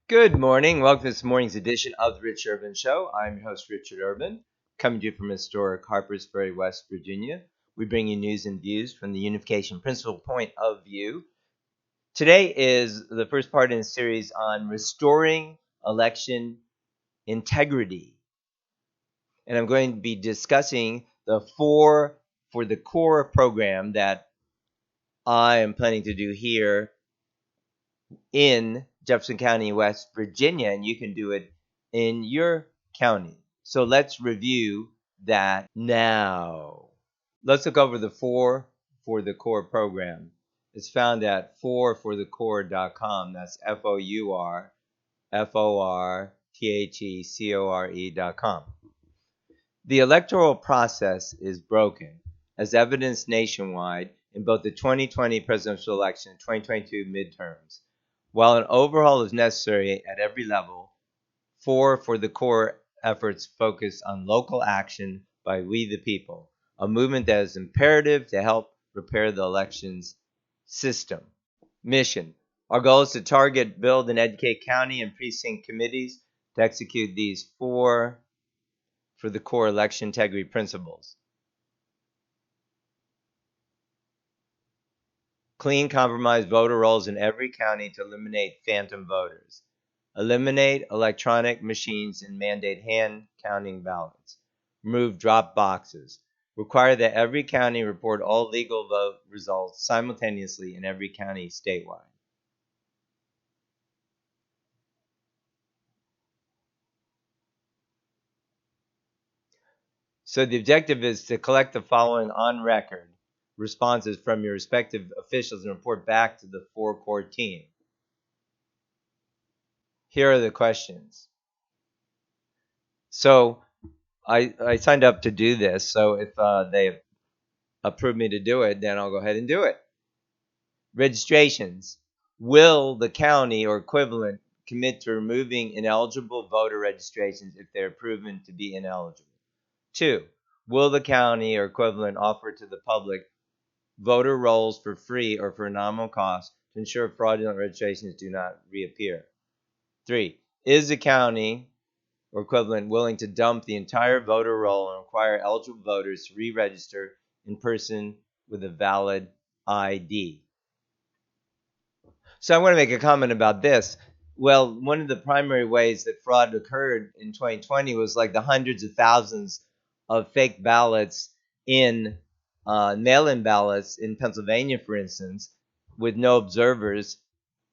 Good morning. Welcome to this morning's edition of the Rich Urban Show. I'm your host, Richard Urban, coming to you from historic Harpers Ferry, West Virginia. We bring you news and views from the unification principle point of view. Today is the first part in a series on restoring election integrity. And I'm going to be discussing the four for the core program that I am planning to do here in Jefferson County, West Virginia, and you can do it in your county. So let's review that now. Let's look over the four for the core program. It's found at fourforthecore.com. That's FOURFORTHECORE.com. The electoral process is broken, as evidenced nationwide in both the 2020 presidential election and 2022 midterms. While an overhaul is necessary at every level, four for the core efforts focus on local action by we the people, a movement that is imperative to help repair the elections system. Mission. Our goal is to target, build, and educate county and precinct committees to execute these four for the core election integrity principles. Clean, compromised voter rolls in every county to eliminate phantom voters. Eliminate electronic machines and mandate hand counting ballots. Remove drop boxes. Require that every county report all legal vote results simultaneously in every county statewide. So the objective is to collect the following on record responses from your respective officials and report back to the four core team. Here are the questions. So I signed up to do this, so if they approve me to do it, then I'll go ahead and do it. Registrations. Will the county or equivalent commit to removing ineligible voter registrations if they're proven to be ineligible? 2. Will the county or equivalent offer to the public voter rolls for free or for a nominal cost to ensure fraudulent registrations do not reappear? 3. Is the county or equivalent willing to dump the entire voter roll and require eligible voters to re-register in person with a valid ID? So I want to make a comment about this. Well, one of the primary ways that fraud occurred in 2020 was like the hundreds of thousands of fake ballots in mail-in ballots in Pennsylvania, for instance, with no observers.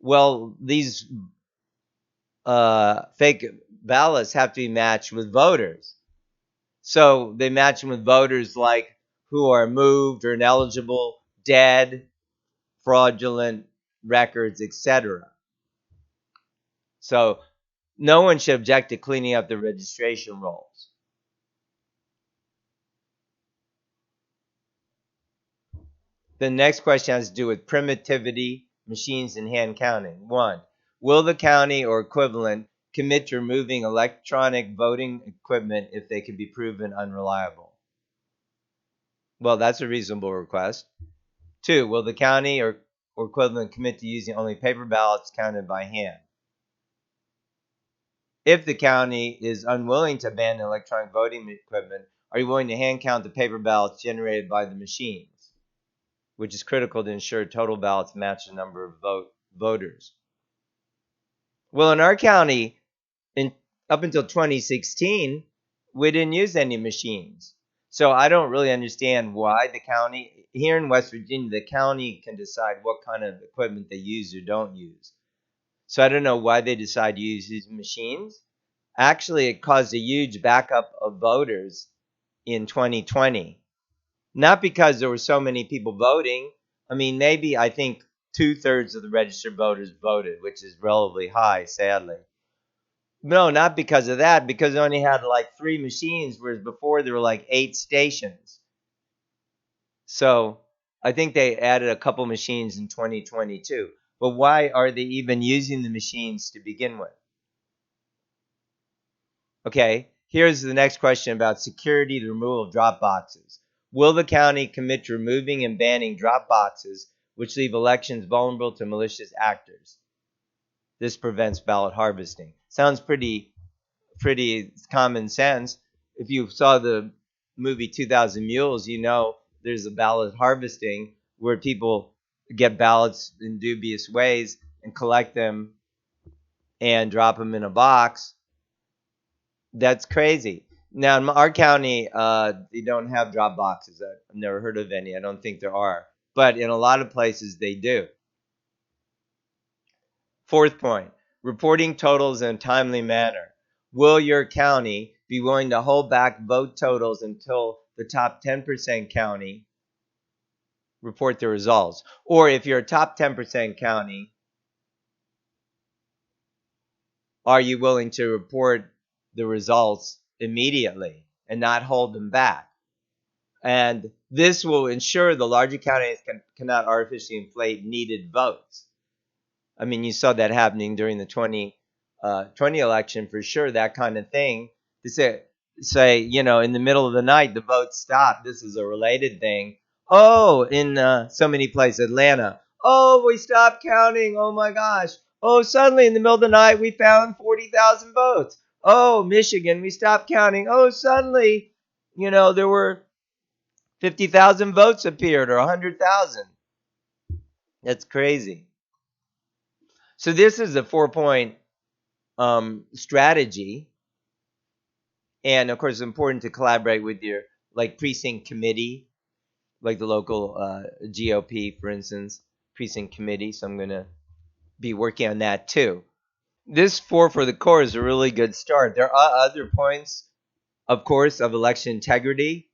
Well, these fake ballots have to be matched with voters. So they match them with voters like who are moved or ineligible, dead, fraudulent records, etc. So no one should object to cleaning up the registration rolls. The next question has to do with primitivity, machines, and hand counting. 1. Will the county or equivalent commit to removing electronic voting equipment if they can be proven unreliable? Well, that's a reasonable request. 2. Will the county or equivalent commit to using only paper ballots counted by hand? If the county is unwilling to ban electronic voting equipment, are you willing to hand count the paper ballots generated by the machines, which is critical to ensure total ballots match the number of voters? Well, in our county, up until 2016, we didn't use any machines. So I don't really understand why the county, here in West Virginia, the county can decide what kind of equipment they use or don't use. So I don't know why they decide to use these machines. Actually, it caused a huge backup of voters in 2020. Not because there were so many people voting. I mean, maybe I think 2/3 of the registered voters voted, which is relatively high, sadly. No, not because of that, because they only had like 3 machines, whereas before there were like 8 stations. So I think they added a couple machines in 2022. But why are they even using the machines to begin with? Okay, here's the next question about security, the removal of drop boxes. Will the county commit to removing and banning drop boxes which leave elections vulnerable to malicious actors? This prevents ballot harvesting. Sounds pretty common sense. If you saw the movie 2000 Mules, you know there's a ballot harvesting where people get ballots in dubious ways and collect them and drop them in a box. That's crazy. Now, in our county, they don't have drop boxes. I've never heard of any. I don't think there are. But in a lot of places, they do. Fourth point, reporting totals in a timely manner. Will your county be willing to hold back vote totals until the top 10% county report the results? Or if you're a top 10% county, are you willing to report the results immediately and not hold them back? And this will ensure the larger counties cannot artificially inflate needed votes. I mean, you saw that happening during the 2020 election for sure, that kind of thing. To say, you know, in the middle of the night, the votes stopped. This is a related thing. Oh, in so many places, Atlanta. Oh, we stopped counting. Oh, my gosh. Oh, suddenly in the middle of the night, we found 40,000 votes. Oh, Michigan, we stopped counting. Oh, suddenly, you know, there were 50,000 votes appeared or 100,000. That's crazy. So this is a 4-point strategy. And of course, it's important to collaborate with your like precinct committee, like the local GOP, for instance, precinct committee. So I'm going to be working on that too. This 4 for the core is a really good start. There are other points, of course, of election integrity.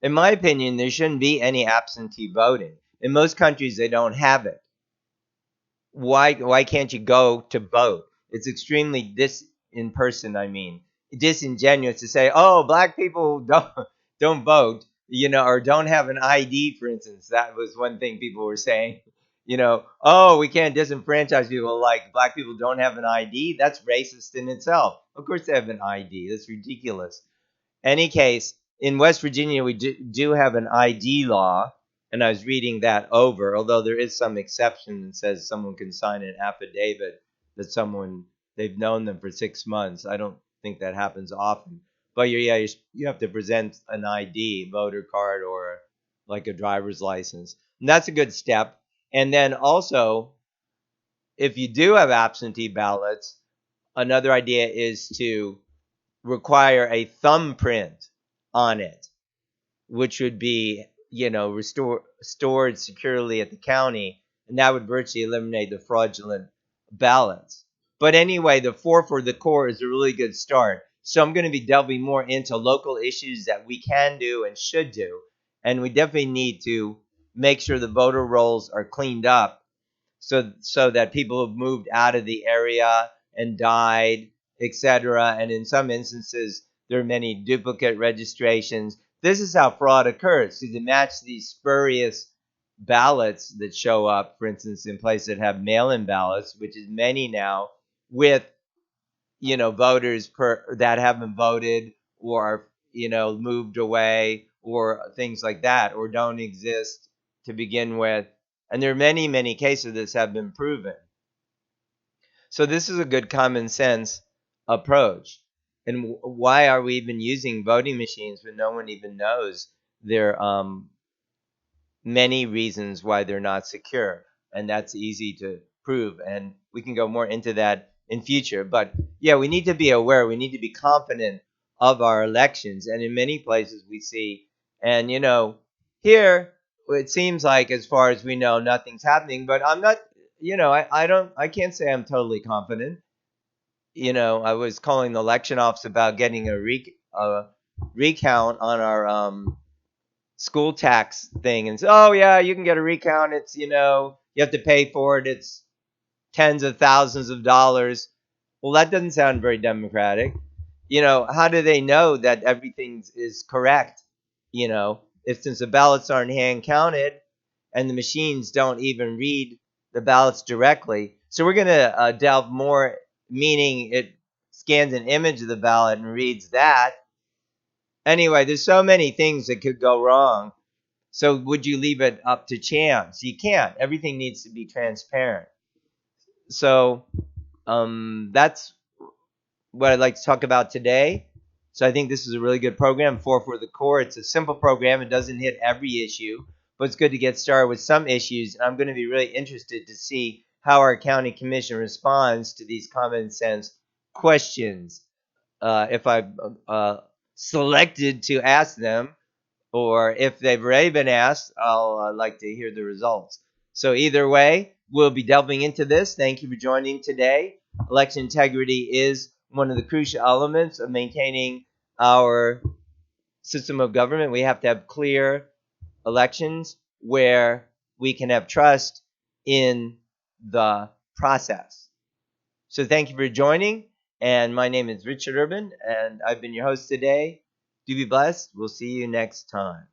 In my opinion, there shouldn't be any absentee voting. In most countries, they don't have it. Why can't you go to vote? It's extremely disingenuous to say, oh, black people don't vote, you know, or don't have an ID, for instance. That was one thing people were saying, you know, oh, we can't disenfranchise people like black people don't have an ID. That's racist in itself. Of course they have an ID. That's ridiculous. Any case, in West Virginia, we do have an ID law, and I was reading that over, although there is some exception that says someone can sign an affidavit that they've known them for 6 months. I don't think that happens often. But you have to present an ID, voter card, or like a driver's license. And that's a good step. And then also, if you do have absentee ballots, another idea is to require a thumbprint on it, which would be, you know, stored securely at the county, and that would virtually eliminate the fraudulent ballots. But anyway, the 4 for the core is a really good start. So I'm going to be delving more into local issues that we can do and should do, and we definitely need to make sure the voter rolls are cleaned up so that people have moved out of the area and died, etc. And in some instances, there are many duplicate registrations. This is how fraud occurs. So to match these spurious ballots that show up, for instance, in places that have mail-in ballots, which is many now, with, you know, voters that haven't voted or are, you know, moved away or things like that, or don't exist to begin with. And there are many, many cases this have been proven. So this is a good common sense approach. And why are we even using voting machines when no one even knows there are many reasons why they're not secure? And that's easy to prove. And we can go more into that in future. But yeah, we need to be aware. We need to be confident of our elections. And in many places we see, and you know, here it seems like, as far as we know, nothing's happening. But I'm not, you know, I can't say I'm totally confident. You know, I was calling the election office about getting a recount on our school tax thing, and said, oh yeah, you can get a recount. It's, you know, you have to pay for it. It's tens of thousands of dollars. Well, that doesn't sound very democratic. You know, how do they know that everything is correct? You know, if since the ballots aren't hand counted and the machines don't even read the ballots directly. So we're going to delve more, meaning it scans an image of the ballot and reads that. Anyway, there's so many things that could go wrong. So would you leave it up to chance? You can't. Everything needs to be transparent. So That's what I'd like to talk about today. So I think this is a really good program for the core. It's a simple program. It doesn't hit every issue, but it's good to get started with some issues. And I'm going to be really interested to see how our county commission responds to these common sense questions. If I've selected to ask them, or if they've already been asked, I'll like to hear the results. So either way, we'll be delving into this. Thank you for joining today. Election integrity is one of the crucial elements of maintaining our system of government. We have to have clear elections where we can have trust in the process. So thank you for joining. And my name is Richard Urban, and I've been your host today. Do be blessed. We'll see you next time.